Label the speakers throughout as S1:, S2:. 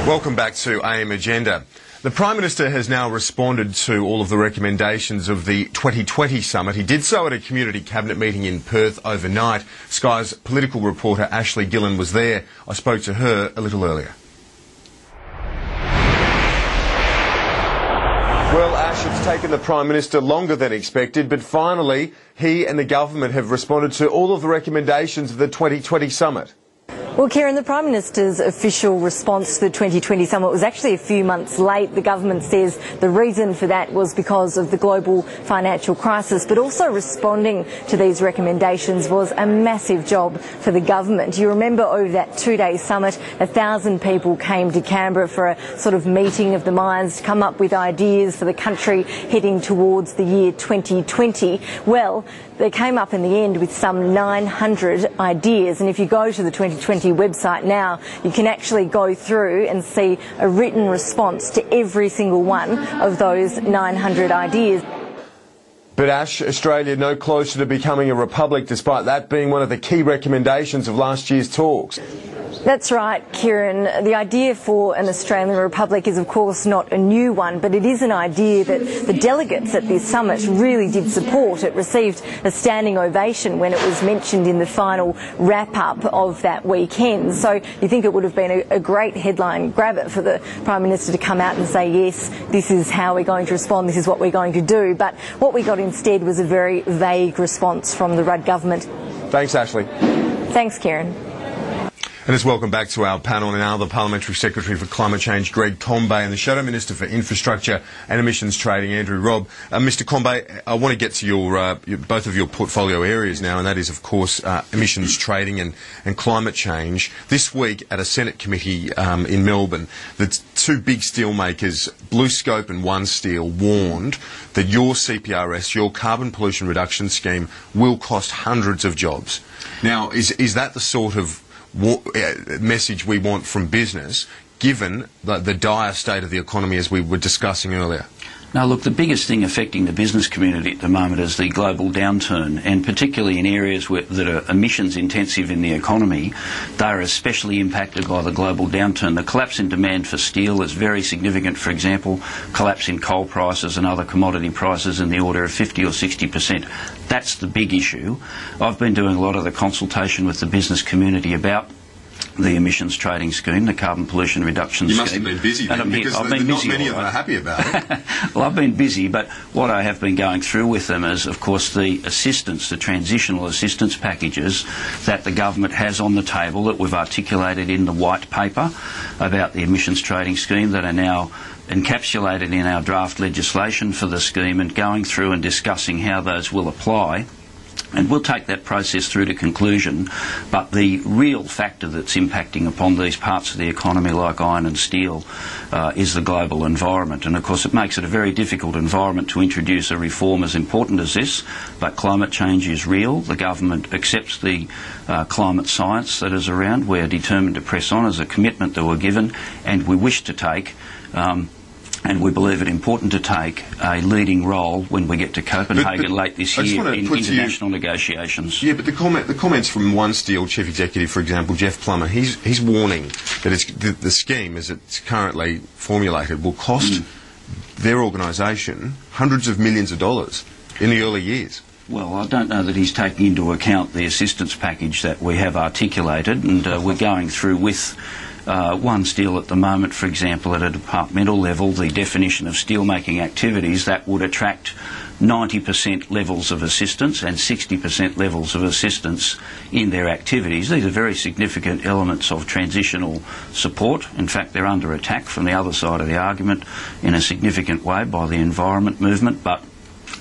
S1: Welcome back to AM Agenda. The Prime Minister has now responded to all of the recommendations of the 2020 summit. He did so at a community cabinet meeting in Perth overnight. Sky's political reporter Ashley Gillen was there. I spoke to her a little earlier. Well, Ash, it's taken the Prime Minister longer than expected, but finally he and the government have responded to all of the recommendations of the 2020 summit.
S2: Well, Kieren, the Prime Minister's official response to the 2020 summit was actually a few months late. The government says the reason for that was because of the global financial crisis, but also responding to these recommendations was a massive job for the government. You remember over that two-day summit, 1,000 people came to Canberra for a sort of meeting of the minds to come up with ideas for the country heading towards the year 2020. Well, they came up in the end with some 900 ideas, and if you go to the 2020 website now, you can actually go through and see a written response to every single one of those 900 ideas.
S1: But Ash, Australia no closer to becoming a republic, despite that being one of the key recommendations of last year's talks.
S2: That's right, Kieren. The idea for an Australian Republic is, of course, not a new one, but it is an idea that the delegates at this summit really did support. It received a standing ovation when it was mentioned in the final wrap-up of that weekend. So you think it would have been a great headline grabber for the Prime Minister to come out and say, yes, this is how we're going to respond, this is what we're going to do. But what we got instead was a very vague response from the Rudd government.
S1: Thanks, Ashley.
S2: Thanks, Kieren.
S1: And it's welcome back to our panel now, the Parliamentary Secretary for Climate Change, Greg Combet, and the Shadow Minister for Infrastructure and Emissions Trading, Andrew Robb. Mr Combet, I want to get to your both of your portfolio areas now, and that is, of course, emissions trading and climate change. This week at a Senate committee in Melbourne, the two big steelmakers, BlueScope and One Steel, warned that your CPRS, your carbon pollution reduction scheme, will cost hundreds of jobs. Now, is that the sort of message we want from business, given the dire state of the economy as we were discussing earlier?
S3: Now, look, the biggest thing affecting the business community at the moment is the global downturn, and particularly in areas that are emissions intensive in the economy, they are especially impacted by the global downturn. The collapse in demand for steel is very significant. For example, collapse in coal prices and other commodity prices in the order of 50 or 60%. That's the big issue. I've been doing a lot of the consultation with the business community about the emissions trading scheme, the carbon pollution reduction scheme.
S1: You must have been busy then, because not many of them are happy about it.
S3: Well, I've been busy, but what I have been going through with them is, of course, the assistance, the transitional assistance packages that the government has on the table that we've articulated in the white paper about the emissions trading scheme that are now encapsulated in our draft legislation for the scheme, and going through and discussing how those will apply. And we'll take that process through to conclusion, but the real factor that's impacting upon these parts of the economy like iron and steel is the global environment. And of course it makes it a very difficult environment to introduce a reform as important as this, but climate change is real. The government accepts the climate science that is around. We are determined to press on as a commitment that we're given, and we wish to take and we believe it important to take a leading role when we get to Copenhagen late this year in international negotiations.
S1: Yeah, but the comments from One Steel Chief Executive, for example, Jeff Plummer, he's warning that the scheme, as it's currently formulated, will cost their organisation hundreds of millions of dollars in the early years.
S3: Well, I don't know that he's taking into account the assistance package that we have articulated, and we're going through with One Steel at the moment, for example, at a departmental level, the definition of steelmaking activities that would attract 90% levels of assistance and 60% levels of assistance in their activities. These are very significant elements of transitional support. In fact, they're under attack from the other side of the argument in a significant way by the environment movement, but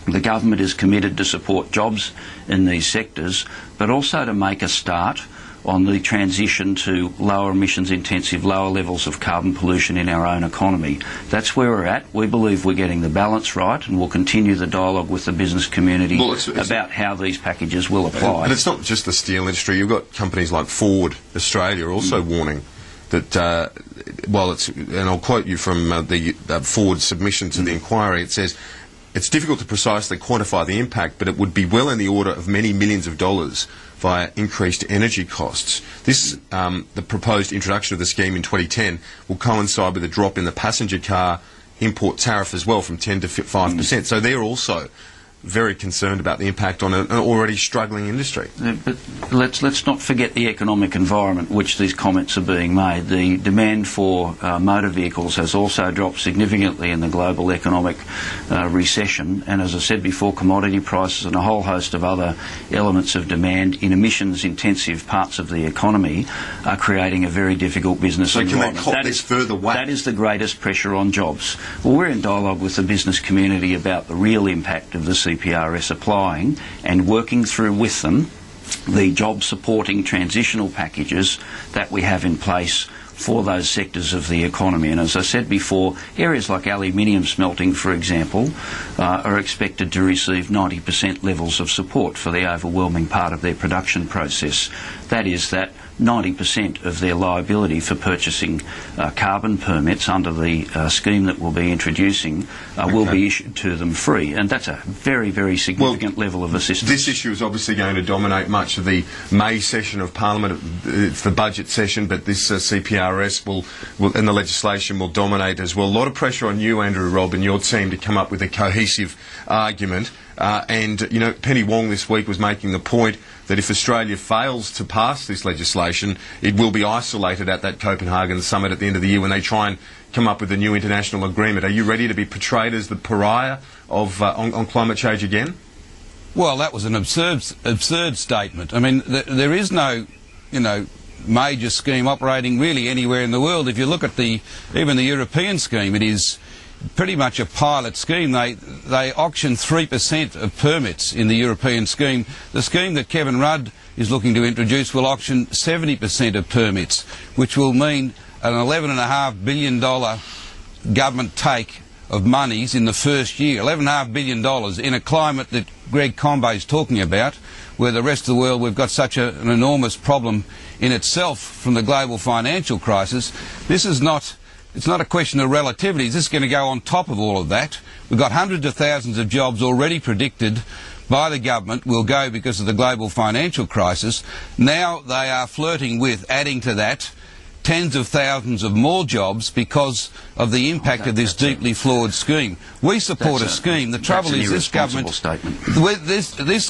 S3: the government is committed to support jobs in these sectors, but also to make a start on the transition to lower emissions intensive, lower levels of carbon pollution in our own economy. That's where we're at. We believe we're getting the balance right, and we'll continue the dialogue with the business community about how these packages will apply.
S1: And it's not just the steel industry. You've got companies like Ford Australia also warning that, and I'll quote you from the Ford submission to the inquiry, it says, "It's difficult to precisely quantify the impact, but it would be well in the order of many millions of dollars via increased energy costs. This, the proposed introduction of the scheme in 2010 will coincide with a drop in the passenger car import tariff as well from 10 to 5%. So they're also very concerned about the impact on an already struggling industry.
S3: But let's not forget the economic environment in which these comments are being made. The demand for motor vehicles has also dropped significantly in the global economic recession, and as I said before, commodity prices and a whole host of other elements of demand in emissions-intensive parts of the economy are creating a very difficult business environment.
S1: So can they cop this further whack?
S3: That is the greatest pressure on jobs. Well, we're in dialogue with the business community about the real impact of the CPRS applying and working through with them the job-supporting transitional packages that we have in place for those sectors of the economy. And as I said before, areas like aluminium smelting, for example, are expected to receive 90% levels of support for the overwhelming part of their production process. That is that 90% of their liability for purchasing carbon permits under the scheme that we'll be introducing will be issued to them free, and that's a very, very significant level of assistance.
S1: This issue is obviously going to dominate much of the May session of Parliament. It's the budget session, but this CPRS will and the legislation will dominate as well. A lot of pressure on you, Andrew Robb, and your team to come up with a cohesive argument. And, you know, Penny Wong this week was making the point that if Australia fails to pass this legislation, it will be isolated at that Copenhagen summit at the end of the year when they try and come up with a new international agreement. Are you ready to be portrayed as the pariah of on climate change again?
S4: Well, that was an absurd statement. I mean, there is no, major scheme operating really anywhere in the world. If you look at even the European scheme, it is pretty much a pilot scheme. They auction 3% of permits in the European scheme. The scheme that Kevin Rudd is looking to introduce will auction 70% of permits, which will mean an $11.5 billion government take of monies in the first year. $11.5 billion in a climate that Greg Combay is talking about, where the rest of the world, we've got such an enormous problem in itself from the global financial crisis. It's not a question of relativities. This is going to go on top of all of that. We've got hundreds of thousands of jobs already predicted by the government will go because of the global financial crisis. Now they are flirting with adding to that tens of thousands of more jobs because of the impact of this deeply flawed scheme. We support a scheme. The trouble is this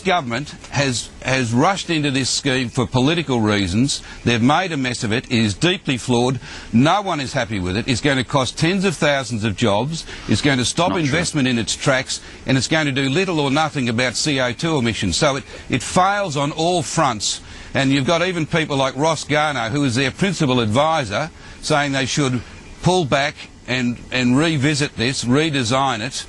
S4: government has rushed into this scheme for political reasons. They've made a mess of it. It is deeply flawed. No one is happy with it. It's going to cost tens of thousands of jobs. It's going to stop investment in its tracks, and it's going to do little or nothing about CO2 emissions. So it fails on all fronts. And you've got even people like Ross Garnaut, who is their principal advisor, saying they should pull back and revisit this, redesign it.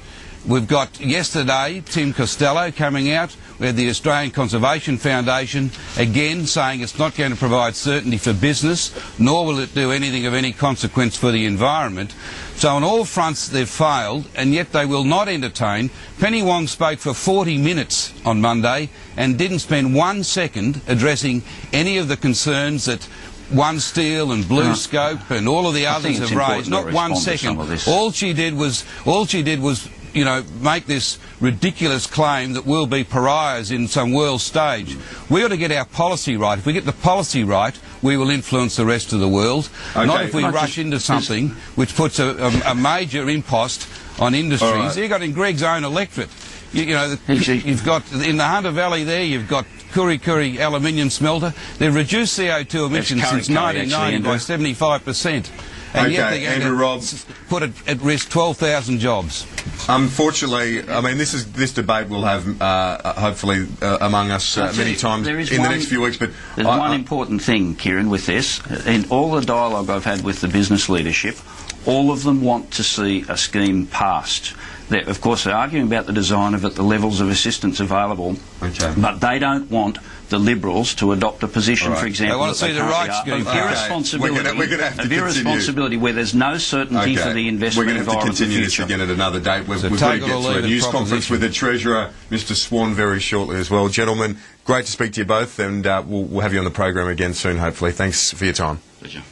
S4: We've got yesterday Tim Costello coming out with the Australian Conservation Foundation again saying it's not going to provide certainty for business, nor will it do anything of any consequence for the environment. So on all fronts they've failed, and yet they will not entertain. Penny Wong spoke for 40 minutes on Monday and didn't spend 1 second addressing any of the concerns that One Steel and Blue Scope and all of the others have raised. Not 1 second. All she did was make this ridiculous claim that we'll be pariahs in some world stage. We ought to get our policy right. If we get the policy right, we will influence the rest of the world. Okay. Not if we rush into something which puts a major impost on industries. Right. You've got in Greg's own electorate. You've got in the Hunter Valley there, you've got Kurri aluminium smelter. They've reduced CO2 emissions since 1990 by 75%. And yet they're going to put at risk 12,000 jobs.
S1: Unfortunately, I mean, this debate will have hopefully among us many times in the next few weeks. But
S3: there's one important thing, Kieren, with this. In all the dialogue I've had with the business leadership, all of them want to see a scheme passed. Of course, they're arguing about the design of it, the levels of assistance available, but they don't want the Liberals to adopt a position, for example,
S4: they want to see the right scheme.
S3: Of irresponsibility where there's no certainty for the investment environment.
S1: We're going to have to continue this again at another date. We've got to get to a news conference with the Treasurer, Mr. Swan, very shortly as well. Gentlemen, great to speak to you both, and we'll have you on the program again soon, hopefully. Thanks for your time.
S3: Pleasure.